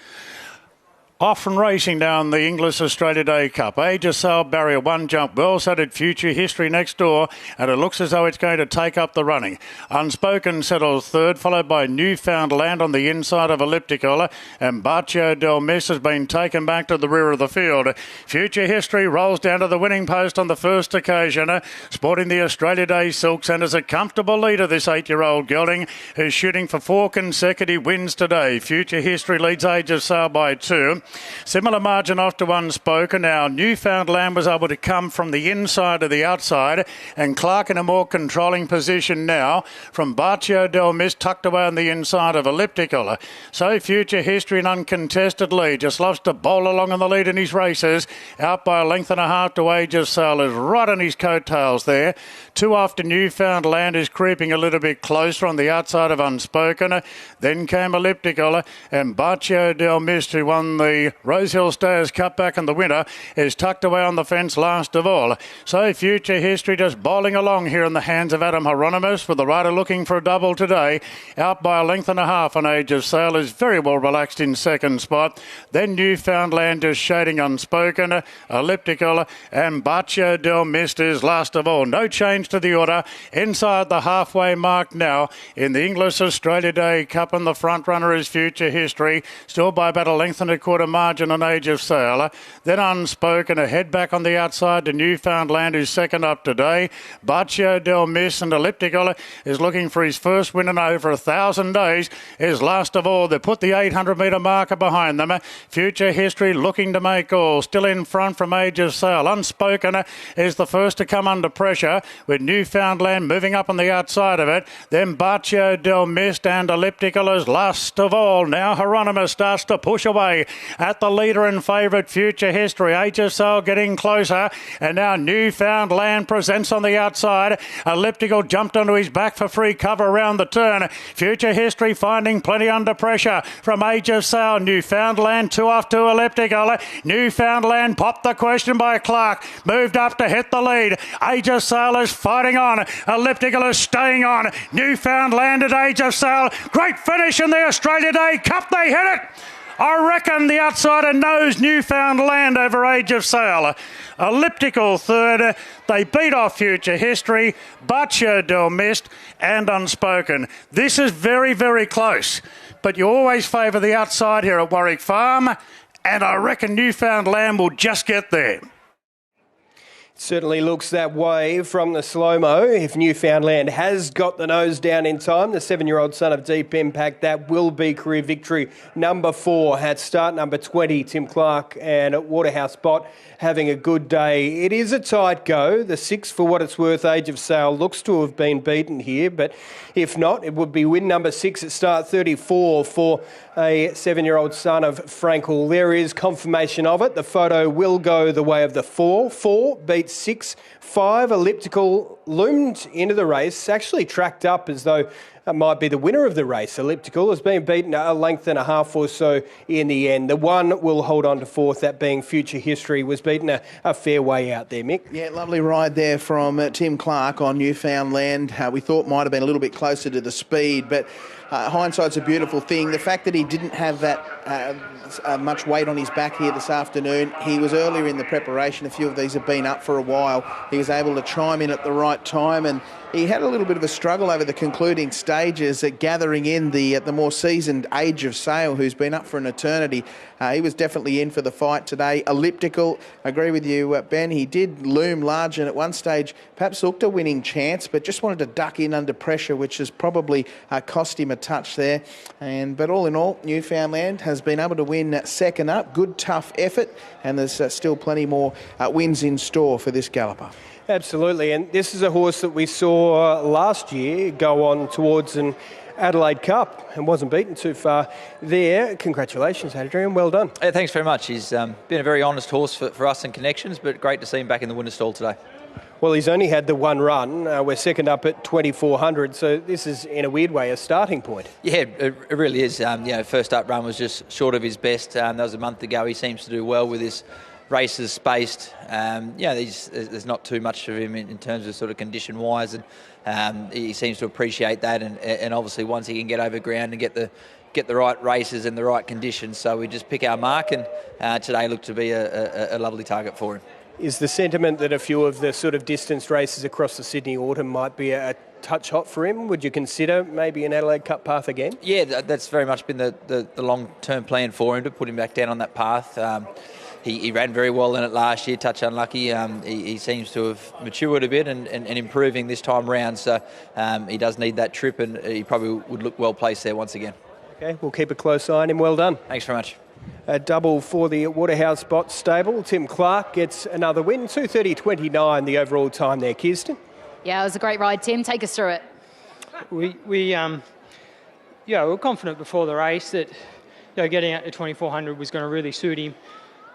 Off and racing down the Inglis Australia Day Cup. Age of Sail barrier, 1 jump. Well settled Future History next door, and it looks as though it's going to take up the running. Unspoken settles third, followed by Newfoundland on the inside of Elliptical, and Baccio Del Mis has been taken back to the rear of the field. Future History rolls down to the winning post on the first occasion, sporting the Australia Day silks, and is a comfortable leader, this 8-year-old gelding, who's shooting for 4 consecutive wins today. Future History leads Age of Sail by 2. Similar margin off to Unspoken. Now, Newfoundland was able to come from the inside to the outside, and Clark in a more controlling position now from Baccio Del Mis, tucked away on the inside of Elliptical. So Future History an uncontested lead, just loves to bowl along in the lead in his races, out by a length and a half to Age of Sail, is right on his coattails there. 2 after Newfoundland is creeping a little bit closer on the outside of Unspoken. Then came Elliptical, and Baccio Del Mis, who won the Rosehill Stayers Cup back in the winter, is tucked away on the fence last of all. So Future History just bowling along here in the hands of Adam Hieronymus, with the rider looking for a double today. Out by a length and a half on Age of Sail, is very well relaxed in second spot. Then Newfoundland just shading Unspoken, Elliptical, and Baccio Del Mis is last of all. No change to the order. Inside the halfway mark now in the Inglis Australia Day Cup, and the front runner is Future History, still by about a length and a quarter margin on Age of Sail. Then Unspoken, a head back on the outside to Newfoundland, who's second up today. Baccio Del Mis, and Elliptical is looking for his first win in over 1,000 days, is last of all. They put the 800-metre marker behind them. Future History looking to make all. Still in front from Age of Sail. Unspoken is the first to come under pressure, with Newfoundland moving up on the outside of it. Then Baccio Del Mis and Elliptical is last of all. Now Hieronymus starts to push away at the leader and favourite Future History. Age of Sail getting closer, and now Newfoundland presents on the outside. Elliptical jumped onto his back for free cover around the turn. Future History finding plenty under pressure from Age of Sail. Newfoundland 2 off to Elliptical. Newfoundland popped the question by Clark, moved up to hit the lead. Age of Sail is fighting on. Elliptical is staying on. Newfoundland at Age of Sail. Great finish in the Australia Day Cup. They hit it. I reckon the outsider knows Newfoundland over Age of Sail. Elliptical third. They beat off Future History, Baccio Del Mis and Unspoken. This is very, very close, but you always favour the outside here at Warwick Farm, and I reckon Newfoundland will just get there. Certainly looks that way from the slow-mo. If Newfoundland has got the nose down in time, the 7-year-old son of Deep Impact, that will be career victory number 4 at start number 20. Tim Clark and Waterhouse Bott having a good day. It is a tight go. The 6, for what it's worth, Age of Sail, looks to have been beaten here, but if not, it would be win number 6 at start 34 for a 7-year-old son of Frankel. There is confirmation of it. The photo will go the way of the 4. 4 beats 6. 5 Elliptical loomed into the race, actually tracked up as though it might be the winner of the race. Elliptical has been beaten a length and a half or so in the end. The one will hold on to fourth, that being Future History, was beaten a fair way out there, Mick. Yeah, lovely ride there from Tim Clark on Newfoundland. We thought might have been a little bit closer to the speed, but hindsight's a beautiful thing. The fact that he didn't have that much weight on his back here this afternoon, he was earlier in the preparation. A few of these have been up for a while. He was able to chime in at the right time, and he had a little bit of a struggle over the concluding stages at gathering in the more seasoned Age of Sail, who's been up for an eternity. He was definitely in for the fight today. Elliptical, I agree with you, Ben. He did loom large and at one stage perhaps looked a winning chance, but just wanted to duck in under pressure, which has probably cost him a touch there. But all in all, Newfoundland has been able to win second up. Good, tough effort, and there's still plenty more wins in store for this galloper. Absolutely, and this is a horse that we saw last year go on towards an Adelaide Cup and wasn't beaten too far there. Congratulations, Adrian. Well done. Hey, thanks very much. He's been a very honest horse for us in connections, but great to see him back in the winner's stall today. Well, he's only had the one run. We're second up at 2,400, so this is, in a weird way, a starting point. Yeah, it really is. First up run was just short of his best. That was a month ago. He seems to do well with his races spaced. There's not too much of him in terms of sort of condition-wise, and he seems to appreciate that. And obviously, once he can get over ground and get the right races and the right conditions, so we just pick our mark. And today looked to be a lovely target for him. Is the sentiment that a few of the sort of distance races across the Sydney Autumn might be a touch hot for him? Would you consider maybe an Adelaide Cup path again? Yeah, that's very much been the long-term plan for him, to put him back down on that path. He ran very well in it last year, touch unlucky. He seems to have matured a bit and improving this time round. So he does need that trip, and he probably would look well placed there once again. Okay, we'll keep a close eye on him. Well done. Thanks very much. A double for the Waterhouse Bot stable. Tim Clark gets another win. 2:30.29 the overall time there, Kirsten. Yeah, it was a great ride, Tim. Take us through it. We were confident before the race that getting out to 2,400 was going to really suit him.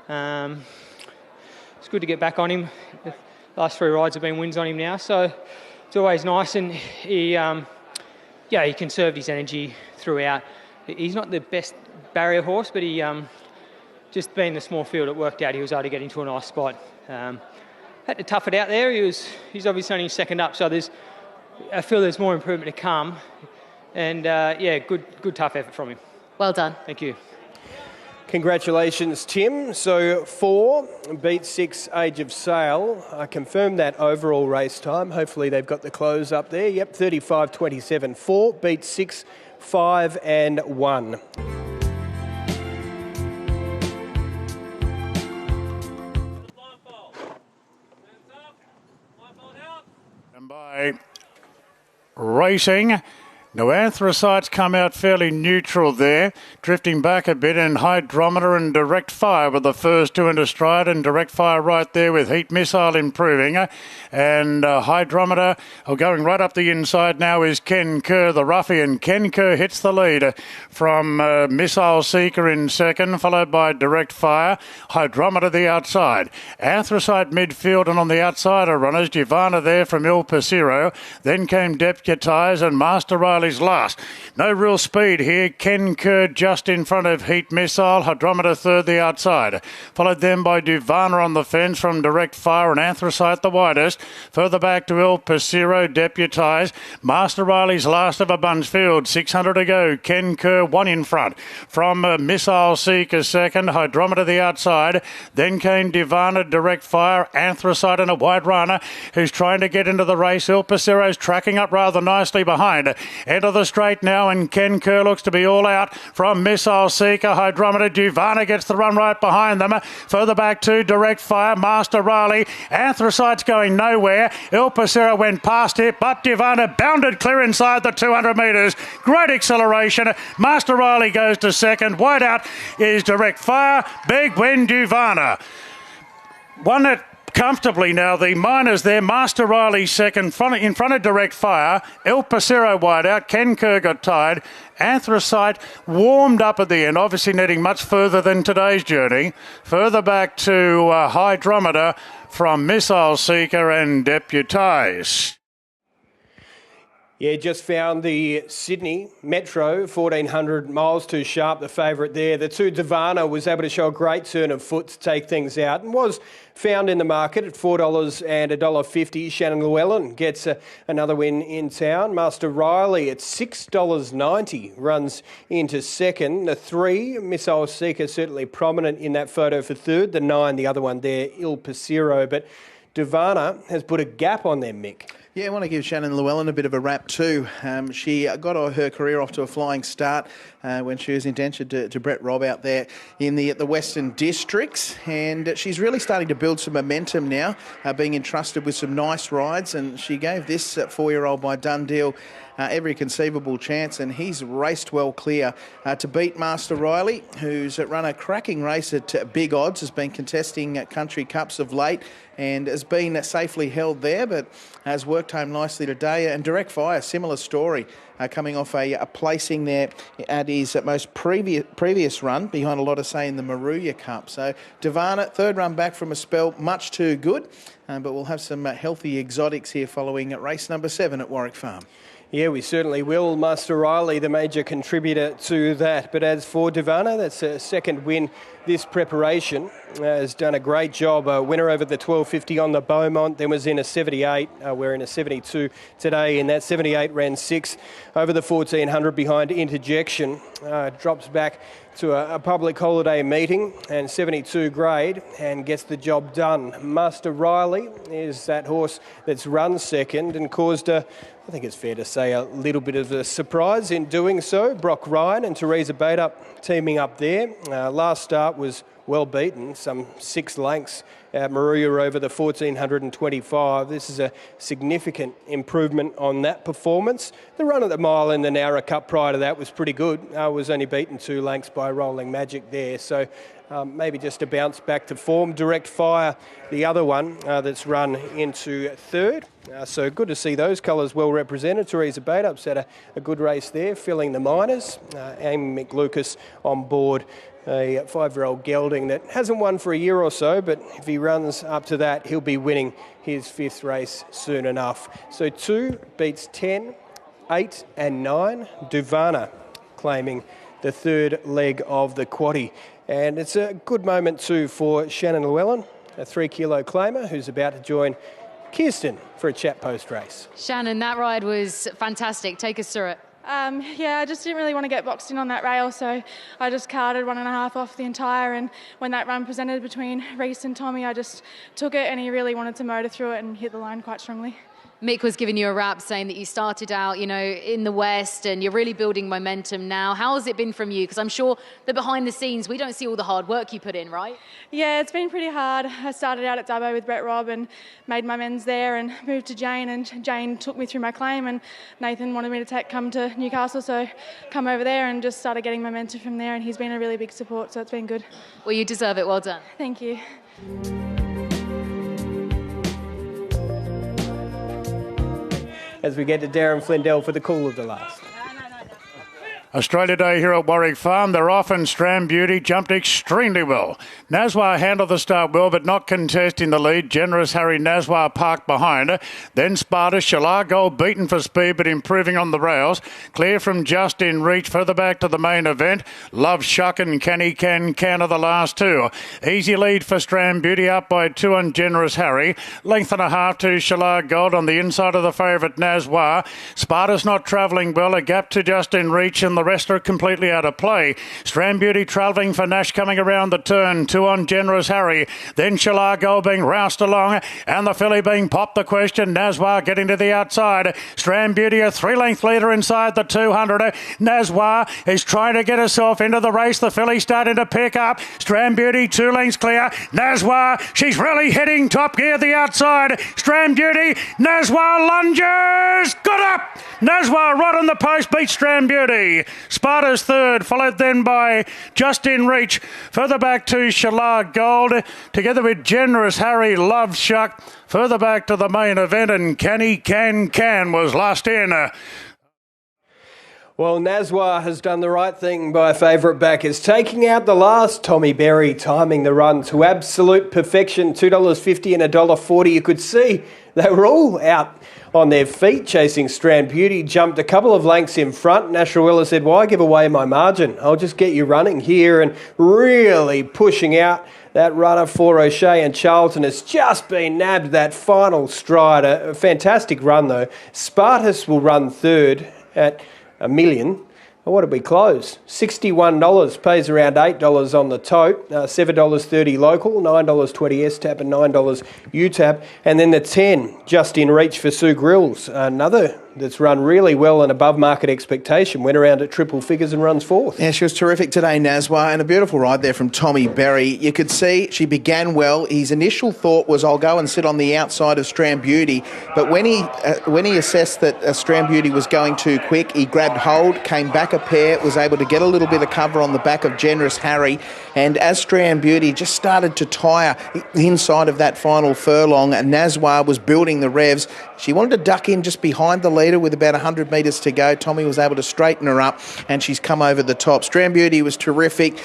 It's good to get back on him. The last three rides have been wins on him now, so it's always nice. And he conserved his energy throughout. He's not the best barrier horse, but he just being the small field, it worked out. He was able to get into a nice spot. Had to tough it out there. He's obviously only second up, so I feel there's more improvement to come. And good tough effort from him. Well done. Thank you. Congratulations, Tim. So 4 beat 6 Age of Sail. I confirmed that overall race time. Hopefully they've got the close up there. Yep, 35.27. 4 beat 6, 5 and 1. And by racing, no, Anthracites come out fairly neutral there, drifting back a bit, and Hydrometer and Direct Fire were the first two into stride, and Direct Fire right there with Heat Missile improving. And Hydrometer going right up the inside now is Ken Kerr, the ruffian. Ken Kerr hits the lead from Missile Seeker in second, followed by Direct Fire. Hydrometer the outside. Anthracite midfield, and on the outside are runners, Giovanna there from Il Pasiro. Then came Deputise and Master Riley's last. No real speed here. Ken Kerr just in front of Heat Missile. Hydrometer third the outside. Followed then by Duvana on the fence from Direct Fire, and Anthracite the widest. Further back to Il Pasiro, Deputise. Master Riley's last of a bunch field. 600 to go. Ken Kerr one in front. From Missile Seeker second. Hydrometer the outside. Then came Duvana, Direct Fire, Anthracite and a wide runner who's trying to get into the race. Il Pasiro's tracking up rather nicely behind. Into the straight now, and Ken Kerr looks to be all out from Missile Seeker. Hydrometer, Duvana gets the run right behind them. Further back to Direct Fire, Master Riley. Anthracite's going nowhere. Il Pasiro went past it, but Duvana bounded clear inside the 200 metres. Great acceleration. Master Riley goes to second. Wide out is Direct Fire. Big win, Duvana. Won it comfortably now. The minors there. Master Riley second, in front of Direct Fire. Il Pasiro wide out. Ken Kerr got tied. Anthracite warmed up at the end, obviously needing much further than today's journey. Further back to Hydrometer from Missile Seeker and Deputise. Yeah, just found the Sydney Metro, 1,400 miles too sharp, the favourite there. The two Divana was able to show a great turn of foot to take things out and was found in the market at $4 and $1.50. Shannon Llewellyn gets another win in town. Master Riley at $6.90 runs into second. The 3, Missile Seeker, certainly prominent in that photo for third. The 9, the other one there, Il Pasiro. But Divana has put a gap on them, Mick. Yeah, I want to give Shannon Llewellyn a bit of a rap too. She got her career off to a flying start when she was indentured to Brett Robb out there in the Western Districts, and she's really starting to build some momentum now, being entrusted with some nice rides, and she gave this 4-year-old by Dundeel every conceivable chance, and he's raced well clear to beat Master Riley, who's run a cracking race at big odds, has been contesting Country Cups of late and has been safely held there, but has worked home nicely today. And Direct Fire, similar story, coming off a placing there at his most previous run, behind a lot of say in the Maruya Cup. So Divana, third run back from a spell, much too good, but we'll have some healthy exotics here following race number 7 at Warwick Farm. Yeah, we certainly will. Master Riley, the major contributor to that. But as for Divana, that's a second win this preparation. Has done a great job. A winner over the 1250 on the Beaumont, then was in a 78. We're in a 72 today. In that 78 ran 6 over the 1400 behind Interjection. Drops back to a public holiday meeting and 72 grade and gets the job done. Master Riley is that horse that's run second and caused I think it's fair to say, a little bit of a surprise in doing so. Brock Ryan and Teresa Baitup teaming up there. Last start was well beaten, some 6 lengths at Maruya over the 1425. This is a significant improvement on that performance. The run at the mile in the Nowra Cup prior to that was pretty good. Was only beaten 2 lengths by Rolling Magic there. So maybe just a bounce back to form. Direct Fire, the other one that's run into third. So good to see those colours well represented. Teresa Baitup's had a good race there, filling the minors. Amy McLucas on board, a 5-year-old gelding that hasn't won for a year or so, but if he runs up to that, he'll be winning his 5th race soon enough. So 2 beats 10, 8 and 9. Divana claiming the 3rd leg of the quaddie. And it's a good moment too for Shannon Llewellyn, a 3-kilo claimer who's about to join Kirsten for a chat post-race. Shannon, that ride was fantastic. Take us through it. Yeah, I just didn't really want to get boxed in on that rail, so I just carted 1.5 off the entire, and when that run presented between Reese and Tommy, I just took it, and he really wanted to motor through it and hit the line quite strongly. Mick was giving you a rap saying that you started out, in the West and you're really building momentum now. How has it been from you? Because I'm sure that behind the scenes, we don't see all the hard work you put in, right? Yeah, it's been pretty hard. I started out at Dubbo with Brett Robb and made my amends there and moved to Jane, and Jane took me through my claim, and Nathan wanted me to come to Newcastle, so come over there and just started getting momentum from there, and he's been a really big support, so it's been good. Well, you deserve it. Well done. Thank you. As we get to Darren Flindell for the call of the last. Australia Day here at Warwick Farm. They're off, and Stram Beauty jumped extremely well. Naswa handled the start well, but not contesting the lead. Generous Harry Naswa parked behind her. Then Sparta, Shalar beaten for speed, but improving on the rails. Clear from just in reach, further back to the main event. Love Shuck and Can are the last 2. Easy lead for Stram Beauty, up by 2 on Generous Harry. Length and a half to Shalar Gold on the inside of the favourite Naswa. Sparta's not travelling well, a gap to just in reach, and the rest are completely out of play. Stram Beauty travelling for Nash coming around the turn. 2 on Generous Harry. Then Shalar Gold being roused along, and the filly being popped the question. Naswa getting to the outside. Stram Beauty a 3-length leader inside the 200. Naswa is trying to get herself into the race. The filly starting to pick up. Stram Beauty 2 lengths clear. Naswa, she's really hitting top gear the outside. Stram Beauty, Naswa lunges. Good up. Naswa right on the post, beats Stram Beauty. Sparta's third, followed then by Just in Reach. Further back to Shalar Gold, together with Generous Harry, Love Shuck. Further back to the main event, and Can was last in. Well, Nazwa has done the right thing by favourite backers, taking out the last. Tommy Berry timing the run to absolute perfection, $2.50 and $1.40. You could see they were all out on their feet chasing Strand Beauty, jumped a couple of lengths in front. Nasrewilla said, why give away my margin? I'll just get you running here, and really pushing out that runner for O'Shea, and Charlton has just been nabbed that final stride. A fantastic run though. Spartus will run third at $1 million. What did we close? $61, pays around $8 on the tote, $7.30 local, $9.20 S-Tap and $9 U-Tap. And then the 10, just in reach for Sue Grills, another that's run really well and above market expectation, went around at triple figures and runs fourth. Yeah, she was terrific today, Nazwa, and a beautiful ride there from Tommy Berry. You could see she began well. His initial thought was, I'll go and sit on the outside of Strand Beauty, but when he assessed that Strand Beauty was going too quick, he grabbed hold, came back a pair, was able to get a little bit of cover on the back of Generous Harry, and as Strand Beauty just started to tire inside of that final furlong, and Nazwa was building the revs, she wanted to duck in just behind the leader with about 100 metres to go. Tommy was able to straighten her up, and she's come over the top. Strand Beauty was terrific.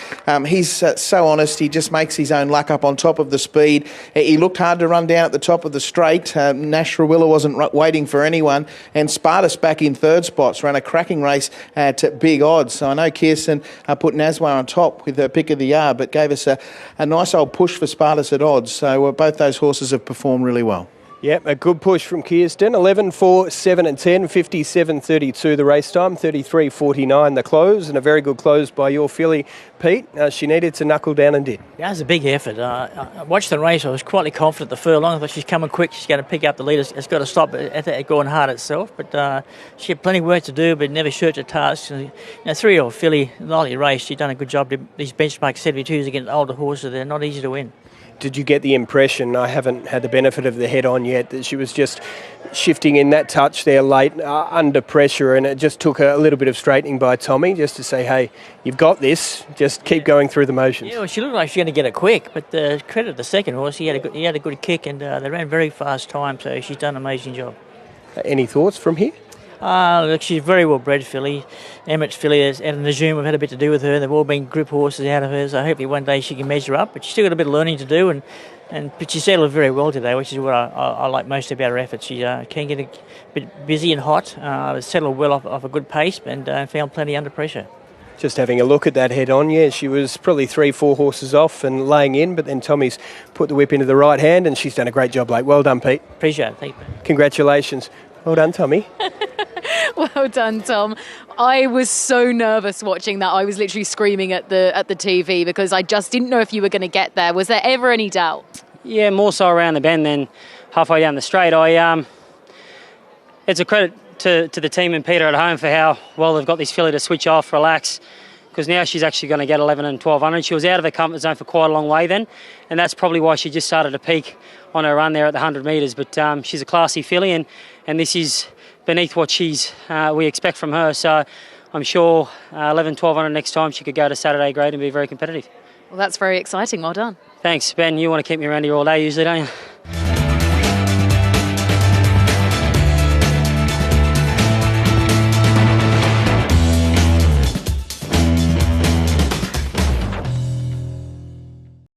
He's so honest. He just makes his own luck up on top of the speed. He looked hard to run down at the top of the straight. Nasrewilla wasn't waiting for anyone, and Spartus back in third spots ran a cracking race at big odds. So I know Kirsten put Nazwa on top with her pick of the yard, but gave us a nice old push for Spartus at odds. So both those horses have performed really well. Yep, a good push from Kirsten. 11, 4, 7 and 10, 57.32 the race time, 33.49 the close, and a very good close by your filly, Pete. She needed to knuckle down and did. Yeah, it was a big effort. I watched the race. I was quite confident the furlong. I thought she's coming quick. She's going to pick up the lead. It's got to stop at going hard itself. But she had plenty of work to do, but never shirked her task. 3-year-old filly, lovely race. She's done a good job. These benchmark 72s against older horses, they're not easy to win. Did you get the impression, I haven't had the benefit of the head-on yet, that she was just shifting in that touch there late under pressure, and it just took a little bit of straightening by Tommy just to say, hey, you've got this, just keep going through the motions? Yeah, well, she looked like she was going to get it quick, but credit to the second horse, he had a good kick, and they ran very fast time, so she's done an amazing job. Any thoughts from here? Look, she's a very well-bred filly. Emmett's filly and Najum have had a bit to do with her. They've all been grip horses out of her, so hopefully one day she can measure up. But she's still got a bit of learning to do, but she settled very well today, which is what I like most about her effort. She can get a bit busy and hot, settled well off a good pace, and found plenty under pressure. Just having a look at that head-on, yeah, she was probably 3-4 horses off and laying in, but then Tommy's put the whip into the right hand, and she's done a great job late. Well done, Pete. Appreciate it. Thank you. Congratulations. Well done, Tommy. Well done, Tom. I was so nervous watching that. I was literally screaming at the TV because I just didn't know if you were going to get there. Was there ever any doubt? Yeah, more so around the bend than halfway down the straight. It's a credit to the team and Peter at home for how well they've got this filly to switch off, relax, because now she's actually going to get 11 and 1200. She was out of her comfort zone for quite a long way then, and that's probably why she just started to peak on her run there at the 100 metres. But she's a classy filly, and this is beneath what we expect from her. So I'm sure 11, 1200 next time she could go to Saturday grade and be very competitive. Well, that's very exciting. Well done. Thanks, Ben. You want to keep me around here all day usually, don't you?